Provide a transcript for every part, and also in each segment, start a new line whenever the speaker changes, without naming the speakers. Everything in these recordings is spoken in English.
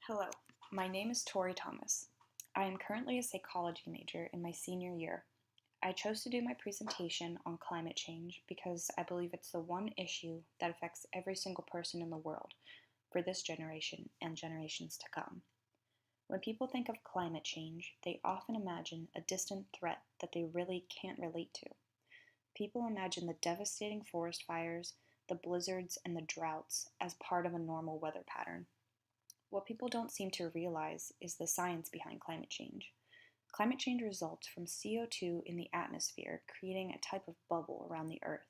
Hello, my name is Tori Thomas. I am currently a psychology major in my senior year. I chose to do my presentation on climate change because I believe it's the one issue that affects every single person in the world for this generation and generations to come. When people think of climate change, they often imagine a distant threat that they really can't relate to. People imagine the devastating forest fires, the blizzards, and the droughts as part of a normal weather pattern. What people don't seem to realize is the science behind climate change. Climate change results from CO2 in the atmosphere creating a type of bubble around the Earth.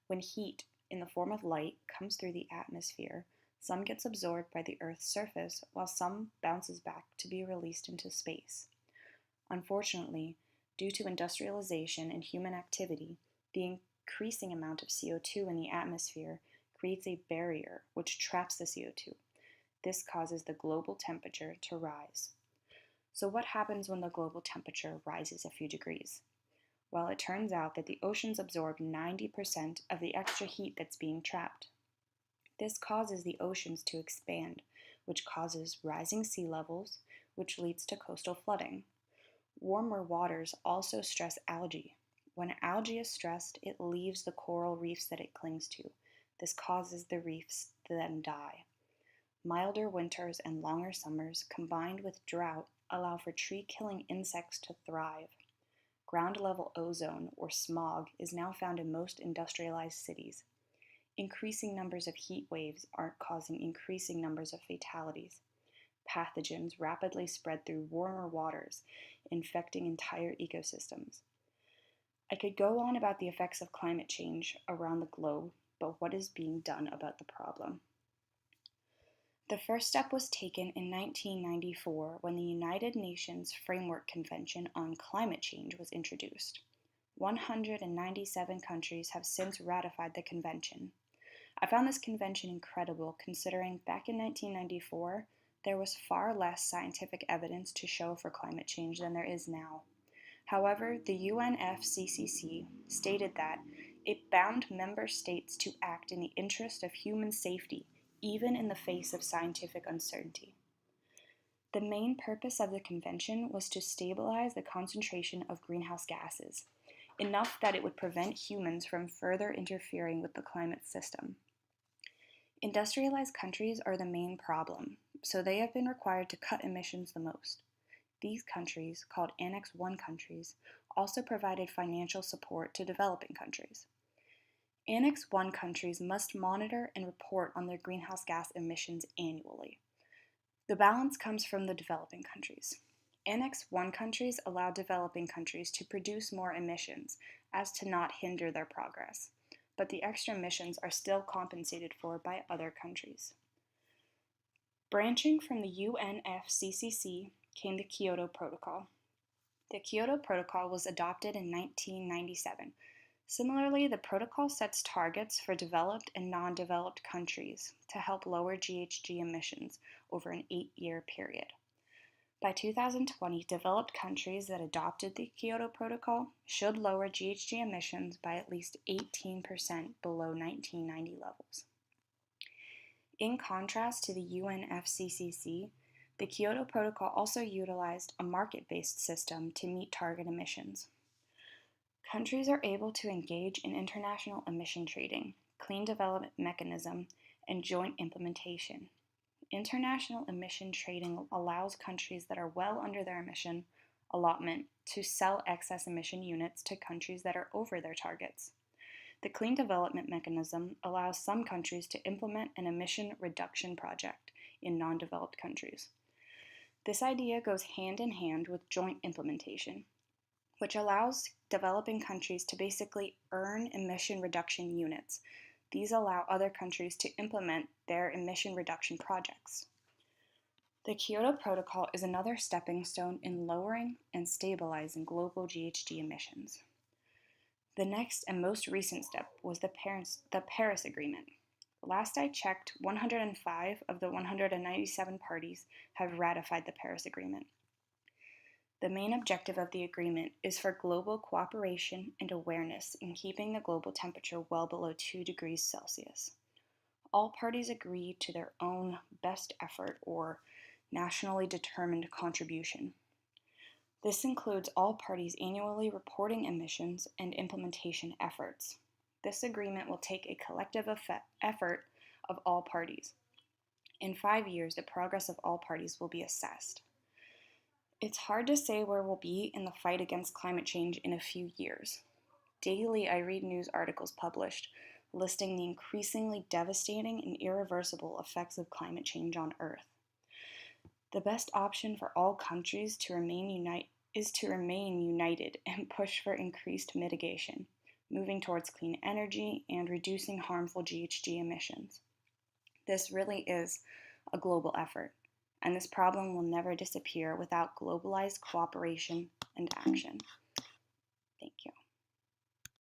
When heat, in the form of light, comes through the atmosphere, some gets absorbed by the Earth's surface while some bounces back to be released into space. Unfortunately, due to industrialization and human activity, the increasing amount of CO2 in the atmosphere creates a barrier which traps the CO2. This causes the global temperature to rise. So what happens when the global temperature rises a few degrees? Well, it turns out that the oceans absorb 90% of the extra heat that's being trapped. This causes the oceans to expand, which causes rising sea levels, which leads to coastal flooding. Warmer waters also stress algae. When algae is stressed, it leaves the coral reefs that it clings to. This causes the reefs to then die. Milder winters and longer summers combined with drought allow for tree-killing insects to thrive. Ground-level ozone, or smog, is now found in most industrialized cities. Increasing numbers of heat waves are causing increasing numbers of fatalities. Pathogens rapidly spread through warmer waters, infecting entire ecosystems. I could go on about the effects of climate change around the globe, but what is being done about the problem? The first step was taken in 1994 when the United Nations Framework Convention on Climate Change was introduced. 197 countries have since ratified the convention. I found this convention incredible considering back in 1994 there was far less scientific evidence to show for climate change than there is now. However, the UNFCCC stated that it bound member states to act in the interest of human safety even in the face of scientific uncertainty. The main purpose of the convention was to stabilize the concentration of greenhouse gases, enough that it would prevent humans from further interfering with the climate system. Industrialized countries are the main problem, so they have been required to cut emissions the most. These countries, called Annex I countries, also provided financial support to developing countries. Annex I countries must monitor and report on their greenhouse gas emissions annually. The balance comes from the developing countries. Annex I countries allow developing countries to produce more emissions as to not hinder their progress, but the extra emissions are still compensated for by other countries. Branching from the UNFCCC came the Kyoto Protocol. The Kyoto Protocol was adopted in 1997. Similarly, the protocol sets targets for developed and non-developed countries to help lower GHG emissions over an 8-year period. By 2020, developed countries that adopted the Kyoto Protocol should lower GHG emissions by at least 18% below 1990 levels. In contrast to the UNFCCC, the Kyoto Protocol also utilized a market-based system to meet target emissions. Countries are able to engage in international emission trading, clean development mechanism, and joint implementation. International emission trading allows countries that are well under their emission allotment to sell excess emission units to countries that are over their targets. The clean development mechanism allows some countries to implement an emission reduction project in non-developed countries. This idea goes hand in hand with joint implementation, which allows developing countries to basically earn emission reduction units. These allow other countries to implement their emission reduction projects. The Kyoto Protocol is another stepping stone in lowering and stabilizing global GHG emissions. The next and most recent step was the Paris Agreement. Last I checked, 105 of the 197 parties have ratified the Paris Agreement. The main objective of the agreement is for global cooperation and awareness in keeping the global temperature well below 2 degrees Celsius. All parties agree to their own best effort or nationally determined contribution. This includes all parties annually reporting emissions and implementation efforts. This agreement will take a collective effort of all parties. In 5 years, the progress of all parties will be assessed. It's hard to say where we'll be in the fight against climate change in a few years. Daily, I read news articles published listing the increasingly devastating and irreversible effects of climate change on Earth. The best option for all countries is to remain united and push for increased mitigation, moving towards clean energy and reducing harmful GHG emissions. This really is a global effort, and this problem will never disappear without globalized cooperation and action.